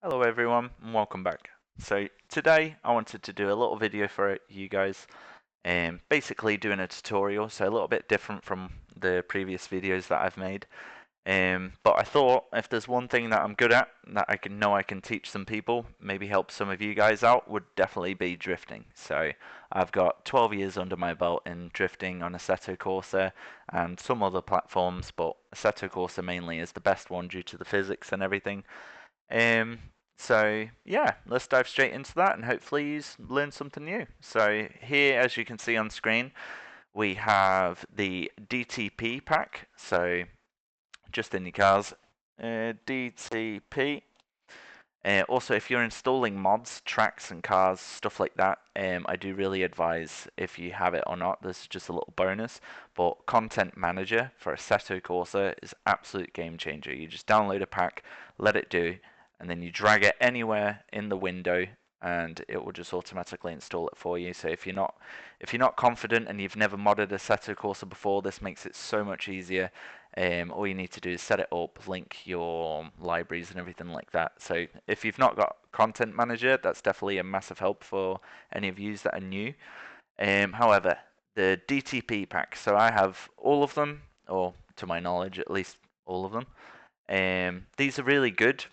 Hello everyone and welcome back. So today I wanted to do a little video for you guys, basically doing a tutorial, so a little bit different from the previous videos that I've made. But I thought if there's one thing that I'm good at that I can teach some people, maybe help some of you guys out, would definitely be drifting. So I've got 12 years under my belt in drifting on Assetto Corsa and some other platforms, but Assetto Corsa mainly is the best one due to the physics and everything. Um, so yeah, let's dive straight into that and hopefully you learn something new. So here, as you can see on screen, we have the DTP pack. So just in your cars, DTP. Also, if you're installing mods, tracks and cars, stuff like that, I do really advise if you have it or not. This is just a little bonus. But Content Manager for Assetto Corsa is absolute game changer. You just download a pack, let it do, and then you drag it anywhere in the window and it will just automatically install it for you. So if you're not confident and you've never modded Assetto Corsa before, this makes it so much easier. All you need to do is set it up, link your libraries and everything like that. So if you've not got Content Manager, that's definitely a massive help for any of you that are new. However, the DTP pack, so I have all of them, or to my knowledge at least all of them. These are really good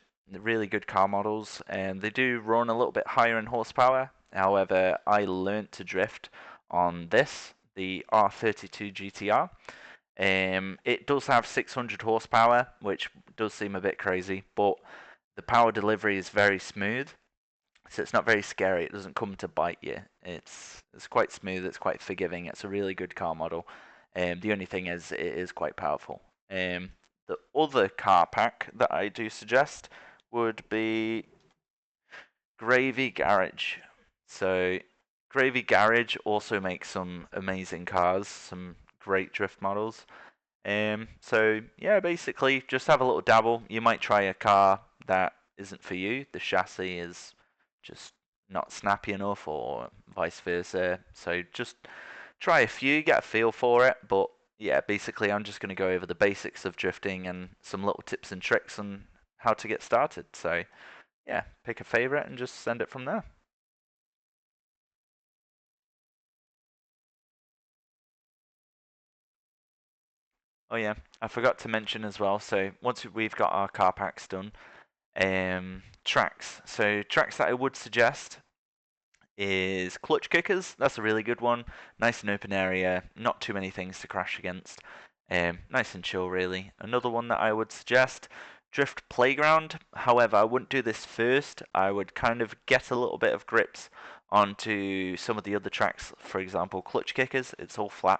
car models, and they do run a little bit higher in horsepower. However, I learnt to drift on this, the R32 GTR. It does have 600 horsepower, which does seem a bit crazy, but the power delivery is very smooth, so it's not very scary. It doesn't come to bite you. It's quite smooth. It's quite forgiving. It's a really good car model. The only thing is it is quite powerful. The other car pack that I do suggest would be GravyGarage. So GravyGarage also makes some amazing cars, some great drift models. So yeah, basically just have a little dabble. You might try a car that isn't for you. The chassis is just not snappy enough, or vice versa. So just try a few, get a feel for it. But yeah, basically I'm just going to go over the basics of drifting and some little tips and tricks on how to get started. So yeah, pick a favorite and just send it from there. Oh yeah, I forgot to mention as well. So once we've got our car packs done, tracks. So tracks that I would suggest is clutch kickers. That's a really good one. Nice and open area, not too many things to crash against. Nice and chill, really. Another one that I would suggest, drift playground. However, I wouldn't do this first. I would kind of get a little bit of grips onto some of the other tracks. For example, clutch kickers. It's all flat,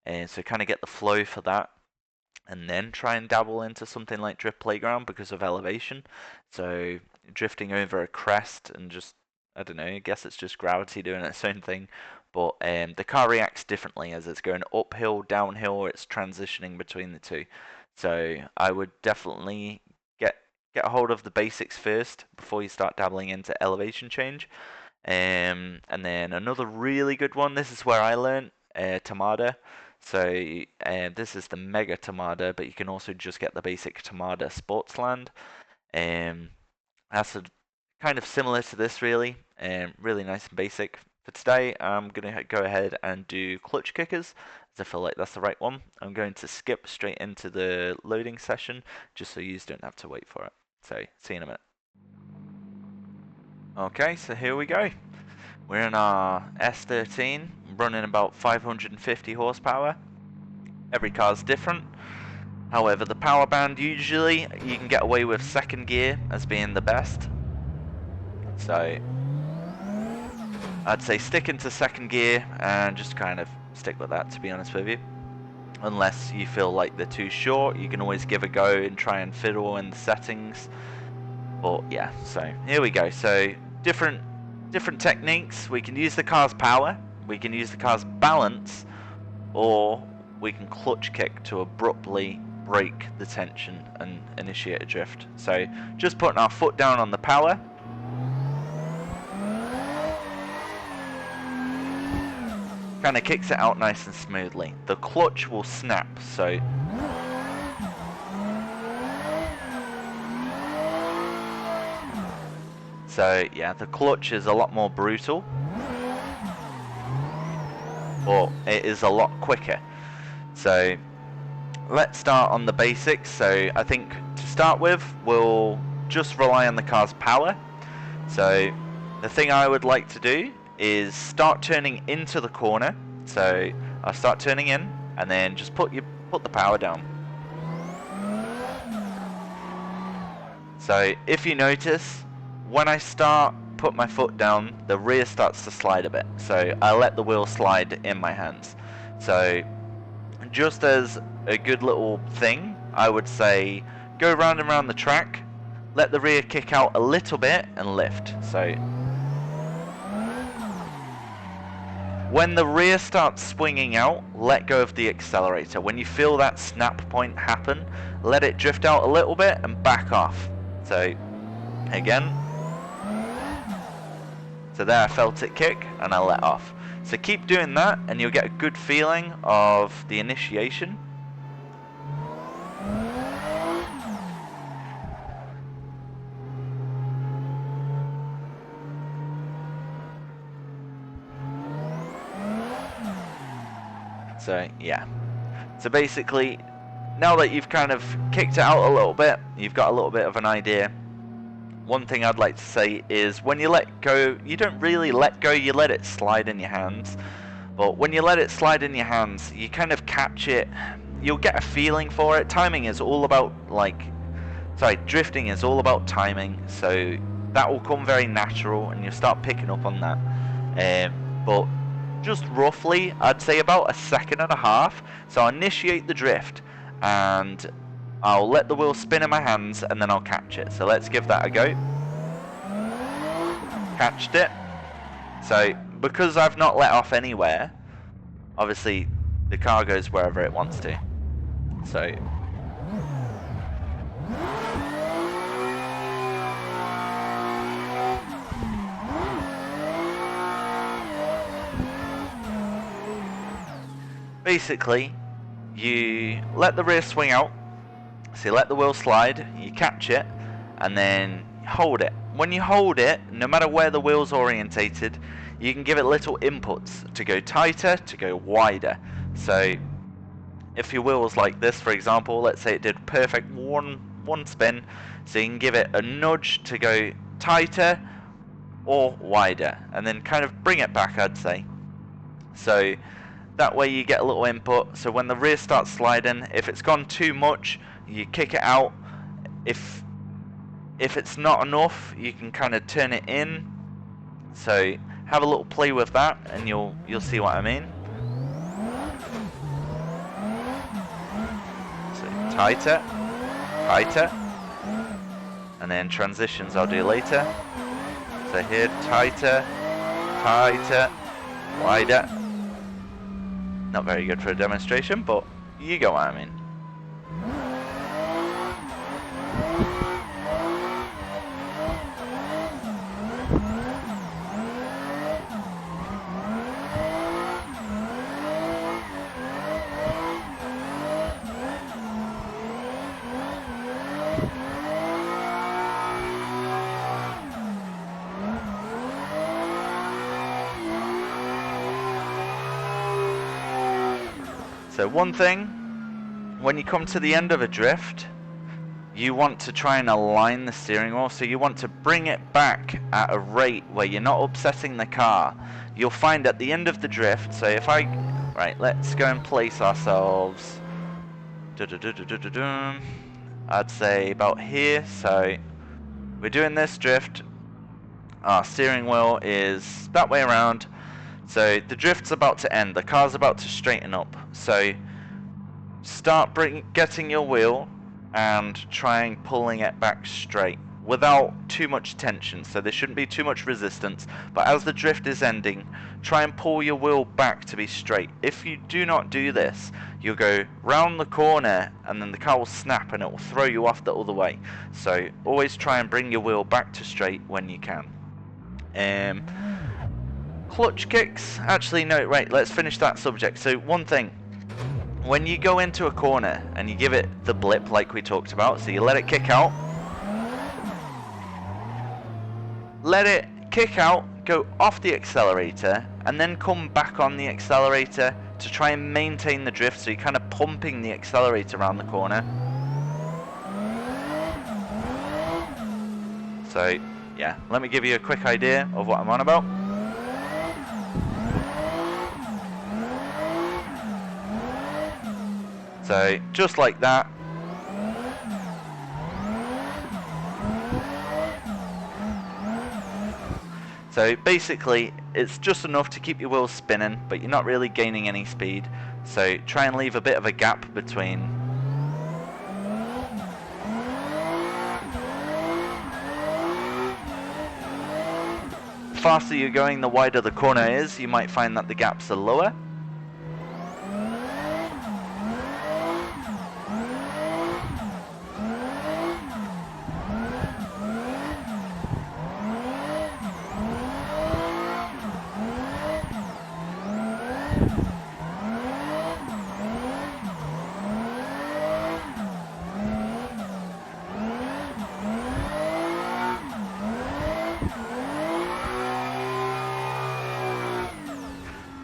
and so kind of get the flow for that, and then try and dabble into something like drift playground because of elevation. So drifting over a crest and just, I don't know, I guess it's just gravity doing its own thing. But the car reacts differently as it's going uphill, downhill, or it's transitioning between the two. So I would definitely get a hold of the basics first before you start dabbling into elevation change. And then another really good one, this is where I learned Tamada. So this is the Mega Tamada, but you can also just get the basic Tamada Sportsland. Um, that's kind of similar to this, really. Really nice and basic. For today, I'm going to go ahead and do clutch kickers, as I feel like that's the right one. I'm going to skip straight into the loading session, just so you don't have to wait for it. So, see you in a minute. Okay, so here we go. We're in our S13, running about 550 horsepower. Every car's different. However, the power band, usually you can get away with second gear as being the best. So I'd say stick into second gear and just kind of stick with that, to be honest with you. Unless you feel like they're too short, you can always give a go and try and fiddle in the settings. But yeah, so here we go. So different techniques. We can use the car's power, we can use the car's balance, or we can clutch kick to abruptly break the tension and initiate a drift. So just putting our foot down on the power, kind of kicks it out nice and smoothly. The clutch will snap, so So yeah, the clutch is a lot more brutal, but it is a lot quicker. So let's start on the basics. So I think to start with, we'll just rely on the car's power. So the thing I would like to do is start turning into the corner. So I'll start turning in and then just put the power down. So if you notice, when I put my foot down, the rear starts to slide a bit. So I let the wheel slide in my hands. So just as a good little thing, I would say go round and round the track, let the rear kick out a little bit and lift. So when the rear starts swinging out, let go of the accelerator. When you feel that snap point happen, let it drift out a little bit and back off. So again, so there I felt it kick and I let off. So keep doing that and you'll get a good feeling of the initiation. So yeah, so basically now that you've kind of kicked it out a little bit, you've got a little bit of an idea. One thing I'd like to say is when you let go, you don't really let go, you let it slide in your hands. But when you let it slide in your hands, you kind of catch it, you'll get a feeling for it. Timing is all about drifting is all about timing, so that will come very natural and you'll start picking up on that. But just roughly, I'd say about 1.5 seconds. So I'll initiate the drift and I'll let the wheel spin in my hands and then I'll catch it. So let's give that a go. Catched it. So because I've not let off anywhere, obviously the car goes wherever it wants to. So basically, you let the rear swing out, so you let the wheel slide, you catch it, and then hold it. When you hold it, no matter where the wheel's orientated, you can give it little inputs to go tighter, to go wider. So if your wheel was like this, for example, let's say it did perfect one spin, so you can give it a nudge to go tighter or wider, and then kind of bring it back, I'd say. So that way you get a little input, so when the rear starts sliding, if it's gone too much, you kick it out. If it's not enough, you can kind of turn it in. So have a little play with that and you'll see what I mean. So tighter, tighter, and then transitions I'll do later. So here, tighter, tighter, wider. Not very good for a demonstration, but you get what I mean. So one thing, when you come to the end of a drift, you want to try and align the steering wheel, so you want to bring it back at a rate where you're not upsetting the car. You'll find at the end of the drift, so if right, let's go and place ourselves, I'd say about here. So we're doing this drift, our steering wheel is that way around. So the drift's about to end, the car's about to straighten up. So start getting your wheel and trying pulling it back straight without too much tension. So there shouldn't be too much resistance. But as the drift is ending, try and pull your wheel back to be straight. If you do not do this, you'll go round the corner and then the car will snap and it will throw you off the other way. So always try and bring your wheel back to straight when you can. Clutch kicks, actually no, right, let's finish that subject. So one thing, when you go into a corner and you give it the blip like we talked about, so you let it kick out, let it kick out, go off the accelerator, and then come back on the accelerator to try and maintain the drift, so you're kind of pumping the accelerator around the corner. So yeah, let me give you a quick idea of what I'm on about. So just like that. So basically, it's just enough to keep your wheels spinning, but you're not really gaining any speed. So try and leave a bit of a gap between. The faster you're going, the wider the corner is. You might find that the gaps are lower.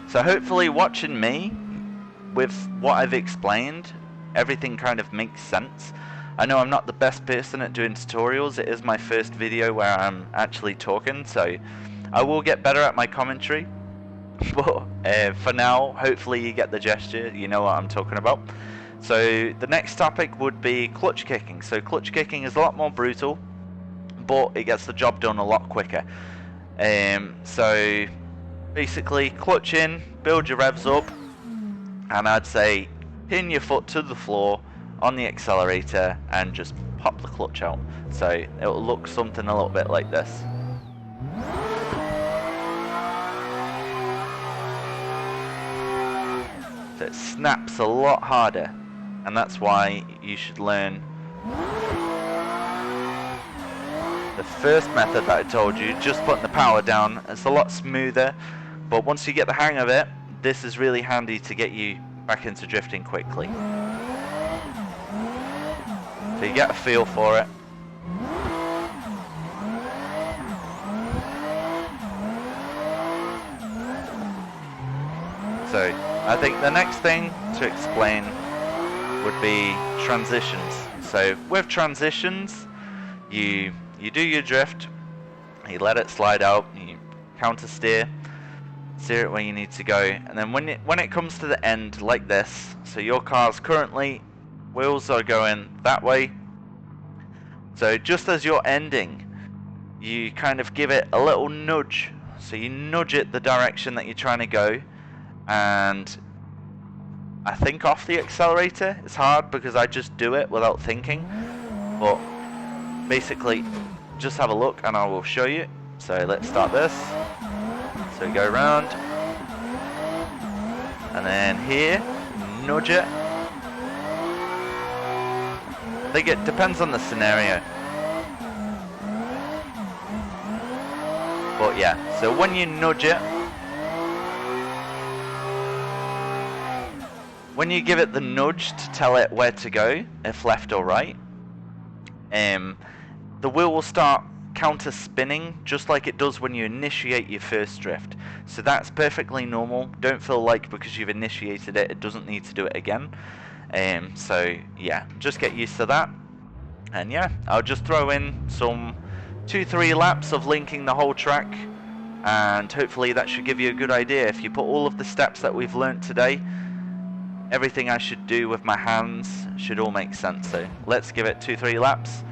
So hopefully watching me, with what I've explained, everything kind of makes sense. I know I'm not the best person at doing tutorials. It is my first video where I'm actually talking, so I will get better at my commentary. But for now, hopefully you get the gesture, you know what I'm talking about. So the next topic would be clutch kicking. So clutch kicking is a lot more brutal, but it gets the job done a lot quicker. So basically, clutch in, build your revs up, and I'd say pin your foot to the floor on the accelerator and just pop the clutch out. So it will look something a little bit like this. So it snaps a lot harder, and that's why you should learn the first method that I told you, just putting the power down. It's a lot smoother. But once you get the hang of it, this is really handy to get you back into drifting quickly. So you get a feel for it. So I think the next thing to explain would be transitions. So with transitions, you do your drift, you let it slide out, you counter steer it where you need to go, and then when it comes to the end like this, so your car's currently wheels are going that way, so just as you're ending, you kind of give it a little nudge, so you nudge it the direction that you're trying to go, and I think off the accelerator. It's hard because I just do it without thinking, but basically just have a look and I will show you. So let's start this. So go around, and then here, nudge it. I think it depends on the scenario. But yeah, so when you nudge it, when you give it the nudge to tell it where to go, if left or right, the wheel will start counter spinning just like it does when you initiate your first drift. So that's perfectly normal. Don't feel like because you've initiated it, it doesn't need to do it again. So yeah, just get used to that. And yeah, I'll just throw in some 2-3 laps of linking the whole track, and hopefully that should give you a good idea. If you put all of the steps that we've learnt today, everything I should do with my hands should all make sense. So let's give it 2-3 laps.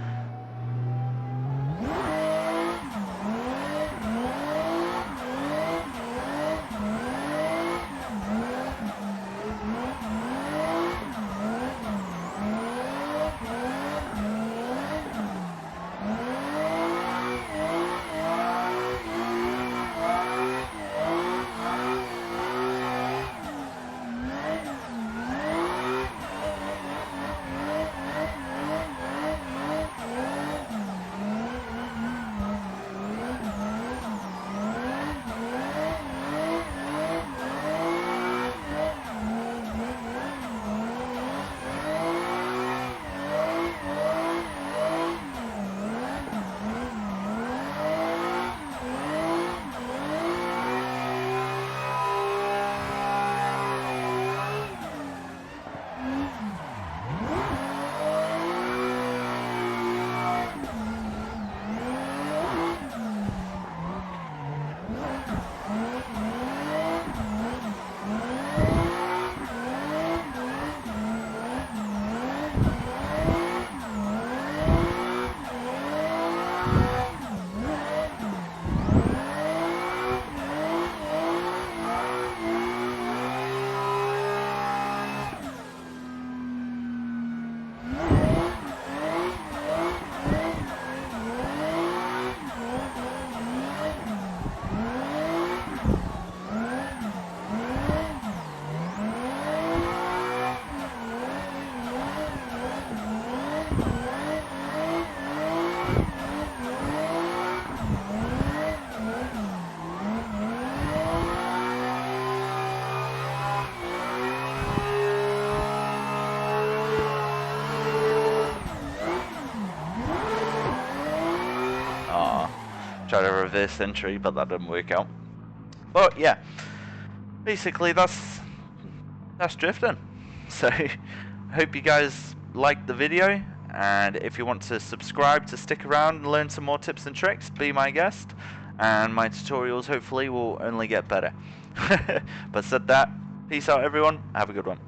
try to reverse entry, but that didn't work out. But yeah, basically that's drifting. So I hope you guys liked the video, and if you want to subscribe to stick around and learn some more tips and tricks, be my guest, and my tutorials hopefully will only get better. But said that, peace out everyone, have a good one.